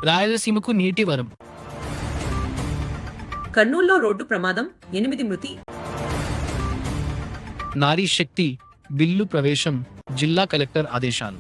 రాయలసీమకు నీటి వరం. కర్నూలులో రోడ్డు ప్రమాదం, 8 మృతి. నారీ శక్తి బిల్లు ప్రవేశం, జిల్లా కలెక్టర్ ఆదేశాలు.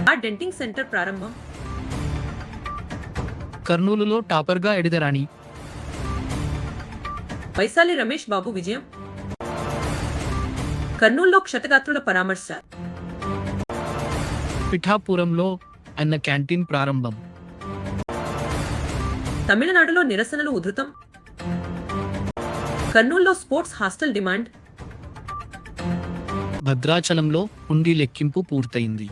ఆ డెంటింగ్ సెంటర్ ప్రారంభం. కర్నూలులో టాపర్గా ఎడిదరాణి. వైశాలి రమేష్ బాబు విజయం. కర్నూలులో క్షతగాత్రుల పరామర్శ. పిఠాపురంలో అన్న క్యాంటీన్ ప్రారంభం. తమిళనాడులో నిరసనలు ఉధృతం. కర్నూలులో స్పోర్ట్స్ హాస్టల్ డిమాండ్. భద్రాచలంలో హుండీ లెక్కింపు పూర్తయింది.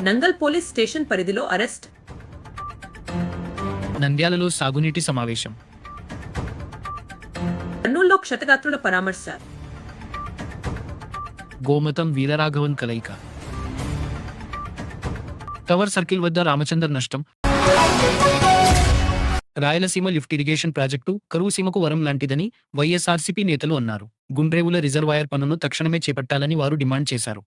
నంగల్ పోలీస్ స్టేషన్ పరిధిలో అరెస్ట్. నంద్యాలలో సాగునీటి సమావేశం. కర్నూలులో క్షతగాత్రుల పరామర్శ. గోమతం వీరరాఘవన్ కలయిక. టవర్ సర్కిల్ వద్ద రామచందర్ నష్టం. రాయలసీమ లిఫ్ట్ ఇరిగేషన్ ప్రాజెక్టు కరువుసీమకు వరం లాంటిదని వైఎస్ఆర్సీపీ నేతలు అన్నారు. గుండ్రేవుల రిజర్వాయర్ పనులను తక్షణమే చేపట్టాలని వారు డిమాండ్ చేశారు.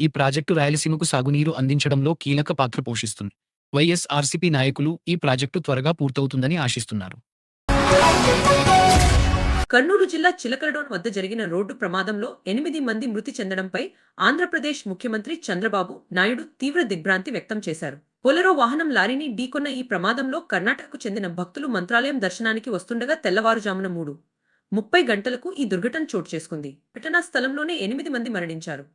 ఈ ప్రాజెక్టు రాయలసీమకు సాగునీరు అందించడంలో కీలక పాత్ర పోషిస్తుంది. వైఎస్ఆర్సీపీ నాయకులు ఈ ప్రాజెక్టు త్వరగా పూర్తవుతుందని ఆశిస్తున్నారు. కర్నూలు జిల్లా చిలకలడోన్ వద్ద జరిగిన రోడ్డు ప్రమాదంలో 8 మంది మృతి చెందడంపై ఆంధ్రప్రదేశ్ ముఖ్యమంత్రి చంద్రబాబు నాయుడు తీవ్ర దిగ్భ్రాంతి వ్యక్తం చేశారు. పొలెరో వాహనం లారీని ఢీకొన్న ఈ ప్రమాదంలో కర్ణాటకకు చెందిన భక్తులు మంత్రాలయం దర్శనానికి వస్తుండగా తెల్లవారుజామున 3:30 గంటలకు ఈ దుర్ఘటన చోటు చేసుకుంది. ఘటనా స్థలంలోనే 8 మంది మరణించారు.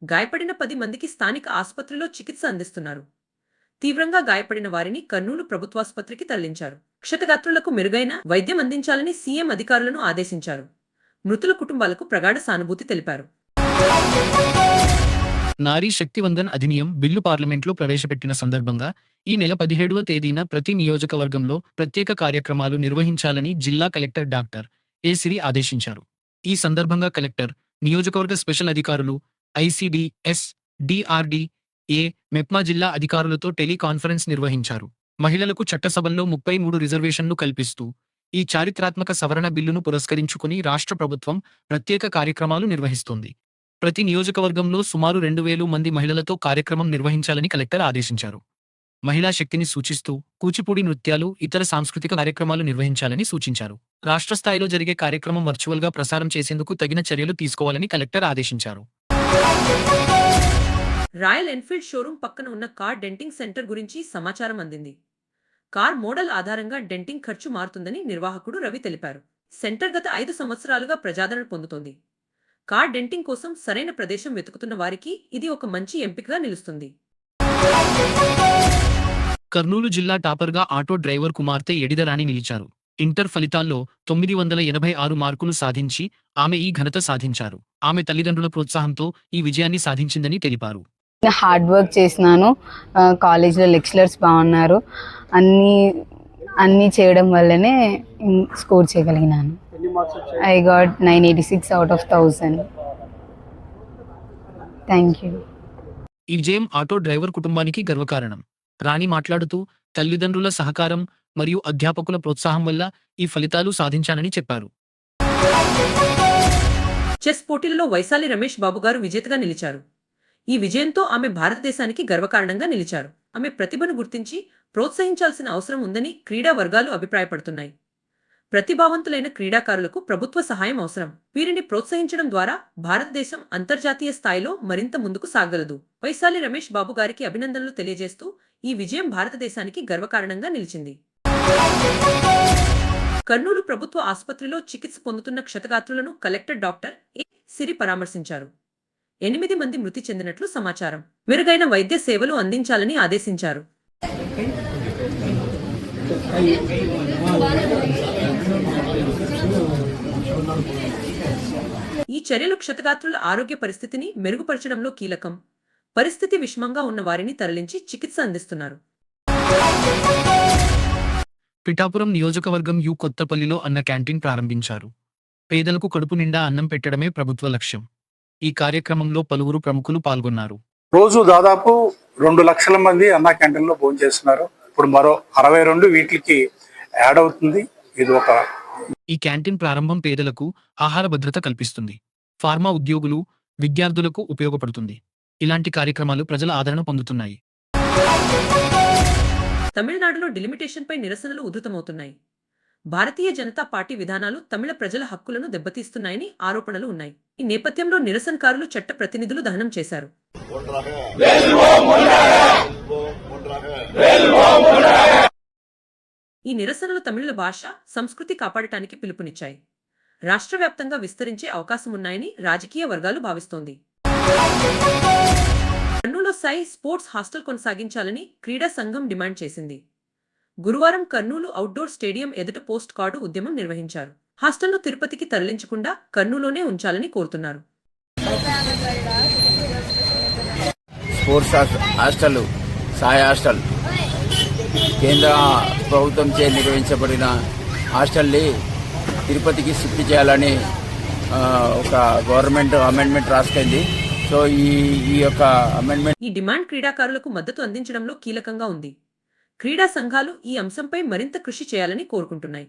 గాయపడిన 10 మందికి స్థానిక ఆసుపత్రిలో చికిత్స అందిస్తున్నారు. తీవ్రంగా గాయపడిన వారిని కర్నూలు ప్రభుత్వాసుపత్రికి తరలించారు. క్షతగాత్రులకు మెరుగైన వైద్యం అందించాలని సీఎం అధికారులను ఆదేశించారు. మృతుల కుటుంబాలకు ప్రగాఢ సానుభూతి తెలిపారు. నారీ శక్తి వందన్ అధినియం బిల్లు పార్లమెంట్లో ప్రవేశపెట్టిన సందర్భంగా ఈ నెల 17వ తేదీన ప్రతి నియోజకవర్గంలో ప్రత్యేక కార్యక్రమాలు నిర్వహించాలని జిల్లా కలెక్టర్ డాక్టర్ ఏ సిరి ఆదేశించారు. ఈ సందర్భంగా కలెక్టర్ నియోజకవర్గ స్పెషల్ అధికారులు, ఐసిడిఎస్, డిఆర్డీఏ, మెప్మా జిల్లా అధికారులతో టెలికాన్ఫరెన్స్ నిర్వహించారు. మహిళలకు చట్టసభల్లో 33 రిజర్వేషన్లు కల్పిస్తూ ఈ చారిత్రాత్మక సవరణ బిల్లును పురస్కరించుకుని రాష్ట్ర ప్రభుత్వం ప్రత్యేక కార్యక్రమాలు నిర్వహిస్తోంది. ప్రతి నియోజకవర్గంలో సుమారు 2000 మంది మహిళలతో కార్యక్రమం నిర్వహించాలని కలెక్టర్ ఆదేశించారు. మహిళా శక్తిని సూచిస్తూ కూచిపూడి నృత్యాలు, ఇతర సాంస్కృతిక కార్యక్రమాలు నిర్వహించాలని సూచించారు. రాష్ట్ర స్థాయిలో జరిగే కార్యక్రమం వర్చువల్గా ప్రసారం చేసేందుకు తగిన చర్యలు తీసుకోవాలని కలెక్టర్ ఆదేశించారు. రాయల్ ఎన్ఫీల్డ్ షోరూం పక్కన ఉన్న కార్ డెంటింగ్ సెంటర్ గురించి సమాచారం అందింది. కార్ మోడల్ ఆధారంగా డెంటింగ్ ఖర్చు మారుతుందని నిర్వాహకుడు రవి తెలిపారు. సెంటర్ గత 5 సంవత్సరాలుగా ప్రజాదరణ పొందుతోంది. కార్ డెంటింగ్ కోసం సరైన ప్రదేశం వెతుకుతున్న వారికి ఇది ఒక మంచి ఎంపికగా నిలుస్తుంది. కర్నూలు జిల్లా టాపర్గా ఆటో డ్రైవర్ కుమార్తె ఎడిదరాణి నిలిచారు. ఇంటర్ ఫలితాల్లో 986 మార్కులు సాధించి ఆమె ఈ ఘనత సాధించారు. ఆమె తల్లిదండ్రుల ప్రోత్సాహంతో ఈ విజయాన్ని సాధించిందని తెలిపారు. హార్డ్ వర్క్ చేసినాను. కాలేజ్లో లెక్చరర్స్ బాగున్నారు. అన్నీ చేయడం వల్లనే స్కోర్ చేయగలిగినాను. I got 986 out of 1000. Thank you. ఈ విజయం ఆటో డ్రైవర్ కుటుంబానికి గర్వకారణం. రాణి మాట్లాడుతూ తల్లిదండ్రుల సహకారం మరియు అధ్యాపకుల ప్రోత్సాహం వల్ల ఈ ఫలితాలు సాధించానని చెప్పారు. చెస్ పోటీలలో వైశాలి రమేష్ బాబు గారు విజేతగా నిలిచారు. ఈ విజయంతో ఆమె భారతదేశానికి గర్వకారణంగా నిలిచారు. ఆమె ప్రతిభను గుర్తించి ప్రోత్సహించాల్సిన అవసరం ఉందని క్రీడా వర్గాలు అభిప్రాయపడుతున్నాయి. ప్రతిభావంతులైన క్రీడాకారులకు ప్రభుత్వ సహాయం అవసరం. వీరిని ప్రోత్సహించడం ద్వారా భారతదేశం అంతర్జాతీయ స్థాయిలో మరింత ముందుకు సాగలదు. వైశాలి రమేష్ బాబు గారికి అభినందనలు తెలియజేస్తూ ఈ విజయం భారతదేశానికి గర్వకారణంగా నిలిచింది. కర్నూలు ప్రభుత్వ ఆసుపత్రిలో చికిత్స పొందుతున్న క్షతగాత్రులను కలెక్టర్ డాక్టర్ ఏ సిరి పరామర్శించారు. 8 మంది మృతి చెందినట్లు సమాచారం. మెరుగైన వైద్య సేవలు అందించాలని ఆదేశించారు. ఈ చర్యలు క్షతగాత్రుల ఆరోగ్య పరిస్థితిని మెరుగుపరచడంలో కీలకం. పరిస్థితి విషమంగా ఉన్న వారిని తరలించి చికిత్స అందిస్తున్నారు. పిఠాపురం నియోజకవర్గం యు కొత్తపల్లిలో అన్న క్యాంటీన్ ప్రారంభించారు. పేదలకు కడుపు నిండా అన్నం పెట్టడమే ప్రభుత్వ లక్ష్యం. ఈ కార్యక్రమంలో పలువురు ప్రముఖులు పాల్గొన్నారు. రోజు దాదాపు 2 లక్షల మంది అన్నా క్యాంటీన్లో భోజనం చేస్తున్నారు. ఇప్పుడు మరో 62 వీటికి యాడ్ అవుతుంది. ఇది ఒక ఈ క్యాంటీన్ ప్రారంభం పేదలకు ఆహార భద్రత కల్పిస్తుంది. ఫార్మా ఉద్యోగులు, విద్యార్థులకు ఉపయోగపడుతుంది. ఇలాంటి కార్యక్రమాలు ప్రజల ఆదరణ పొందుతున్నాయి. తమిళనాడులో డిలిమిటేషన్పై నిరసనలు ఉధృతమవుతున్నాయి. భారతీయ జనతా పార్టీ విధానాలు తమిళ ప్రజల హక్కులను దెబ్బతీస్తున్నాయని ఆరోపణలు ఉన్నాయి. ఈ నేపథ్యంలో నిరసనకారులు చట్ట ప్రతినిధులు దహనం చేశారు. ఈ నిరసనలు తమిళ భాష, సంస్కృతి కాపాడటానికి పిలుపునిచ్చాయి. రాష్ట్ర వ్యాప్తంగా విస్తరించే అవకాశమున్నాయని రాజకీయ వర్గాలు భావిస్తోంది. కర్నూలులో సాయి స్పోర్ట్స్ హాస్టల్ కొనసాగించాలని క్రీడా సంఘం డిమాండ్ చేసింది. గురువారం కర్నూలు అవుట్డోర్ స్టేడియం ఎదుట పోస్ట్ కార్డు ఉద్యమం నిర్వహించారు. హాస్టల్ను తిరుపతికి తరలించకుండా కర్నూలులోనే ఉంచాలని కోరుతున్నారు. స్పోర్ట్స్ హాస్టల్, సాయి హాస్టల్ కేంద్ర ప్రభుత్వంచే నిర్వహించబడిన హాస్టల్ని తిరుపతికి షిఫ్ట్ చేయాలని ఒక గవర్నమెంట్ అమెండ్మెంట్ రాసుకుంది. సో ఈ యొక్క అమెండ్మెంట్ ఈ డిమాండ్ క్రీడాకారులకు మద్దతు అందించడంలో కీలకంగా ఉంది. క్రీడా సంఘాలు ఈ అంశంపై మరింత కృషి చేయాలని కోరుకుంటున్నాయి.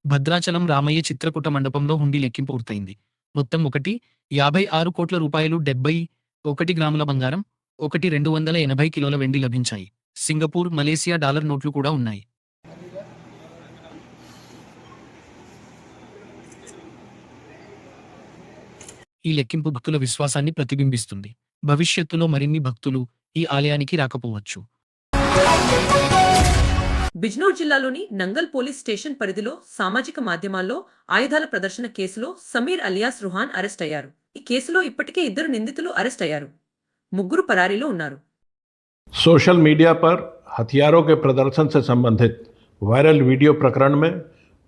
భద్రాచలం రామయ్య చిత్రకూట మండపంలో హుండీ లెక్కింపు పూర్తయింది. మొత్తం 56 కోట్ల రూపాయలు, 71 గ్రాముల బంగారం, 280 కిలోల వెండి లభించాయి. సింగపూర్, మలేసియా డాలర్ నోట్లు కూడా ఉన్నాయి. ఈ లెక్కింపు భక్తుల విశ్వాసాన్ని ప్రతిబింబిస్తుంది. భవిష్యత్తులో మరిన్ని భక్తులు ఈ ఆలయానికి రాకపోవచ్చు. బిజ్నోర్ జిల్లాలోని నంగల్ పోలీస్ స్టేషన్ పరిధిలో సామాజిక మాధ్యమాల్లో ఆయుధాల ప్రదర్శన కేసులో సమీర్ అలియాస్ రుహాన్ అరెస్ట్ అయ్యారు. ఈ కేసులో ఇప్పటికే 2 నిందితులు అరెస్ట్ అయ్యారు. 3 పరారీలో ఉన్నారు. सोशल मीडिया पर हथियारों के प्रदर्शन से संबंधित वायरल वीडियो प्रकरण में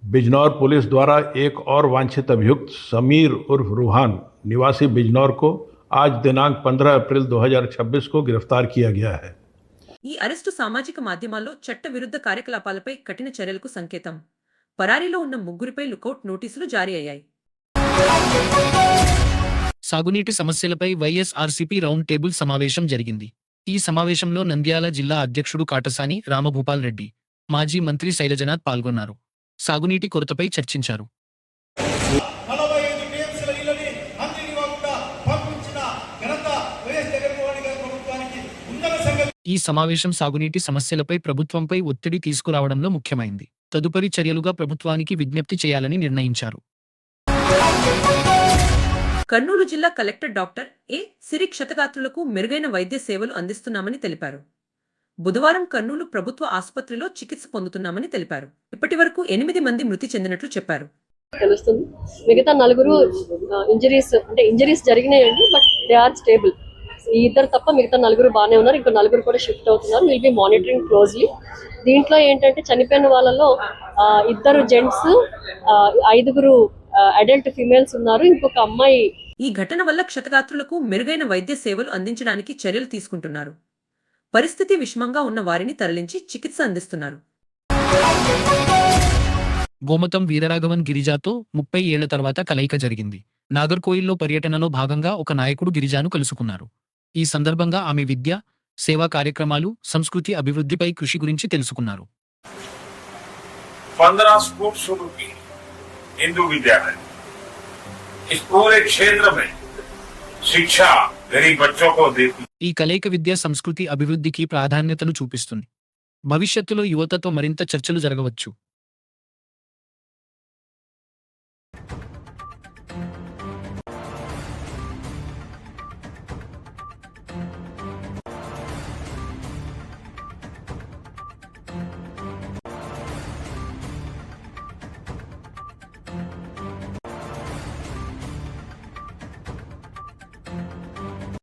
बिजनौर पुलिस द्वारा एक और वांछित अभियुक्त समीर उर्फ रूहान निवासी बिजनौर को आज दिनांक 15 अप्रैल 2026 को गिरफ्तार किया गया है. ఈ అరెస్టు సామాజిక మాధ్యమాల్లో చట్ట విరుద్ధ కార్యకలాపాలపై కఠిన చర్యలకు సంకేతం. పరారీలో ఉన్న 3 లుకౌట్ నోటీసులు జారీ అయ్యాయి. సాగునీటి సమస్యలపై వైఎస్ఆర్సీపీ రౌండ్ టేబుల్ సమావేశం జరిగింది. ఈ సమావేశంలో నంద్యాల జిల్లా అధ్యక్షుడు కాటసాని రామభూపాల్ రెడ్డి, మాజీ మంత్రి శైలజనాథ్ పాల్గొన్నారు. సాగునీటి కొరతపై చర్చించారు. ఈ సమావేశం సాగునీటి సమస్యలపై ప్రభుత్వంపై ఒత్తిడి తీసుకురావడంలో ముఖ్యమైంది. తదుపరి చర్యలుగా ప్రభుత్వానికి విజ్ఞప్తి చేయాలని నిర్ణయించారు. కర్నూలు జిల్లా కలెక్టర్ డాక్టర్ ఏ. సిరి క్షతగాత్రులకు మెరుగైన వైద్య సేవలు అందిస్తున్నామని తెలిపారు. బుధవారం కర్నూలు ప్రభుత్వ ఆసుపత్రిలో చికిత్స పొందుతున్నామని తెలిపారు. ఇప్పటి వరకు 8 మంది మృతి చెందినట్లు చెప్పారు. తెలుస్తుంది. మిగతా 4 ఇంజరీస్ జరిగినాయండి, బట్ దే ఆర్ స్టేబుల్. ఈ 2 తప్ప మిగతా 4 బాగానే ఉన్నారు. ఇంకో 4 కూడా షిఫ్ట్ అవుతున్నారు. Will be monitoring closely. దీంట్లో ఏంటంటే చనిపోయిన వాళ్ళలో 2 జెంట్స్, 5 అడల్ట్ ఫిమేల్స్ ఉన్నారు. ఇంకొక అమ్మాయి. ఈ ఘటన వల్ల క్షతగాత్రులకు మెరుగైన వైద్య సేవలు అందించడానికి చర్యలు తీసుకుంటున్నారు. పరిస్థితి విషమంగా ఉన్న వారిని తరలించి చికిత్స అందిస్తున్నారు. గోమతం వీరరాఘవన్ గిరిజాతో 30 ఏళ్ల తర్వాత కలయిక జరిగింది. నాగర్కోయిల్లో పర్యటనలో భాగంగా ఒక నాయకుడు గిరిజాను కలుసుకున్నారు. ఈ సందర్భంగా ఆమె విద్య, సేవా కార్యక్రమాలు, సంస్కృతి అభివృద్ధిపై కృషి గురించి తెలుసుకున్నారు. 15 स्कूल शुरू की हिंदू विद्यालय. इस पूरे क्षेत्र में शिक्षा गरीब बच्चों को देती. ఈ కలయిక విద్య, సంస్కృతి అభివృద్ధికి ప్రాధాన్యతను చూపిస్తుంది. భవిష్యత్తులో యువతతో మరింత చర్చలు జరగవచ్చు.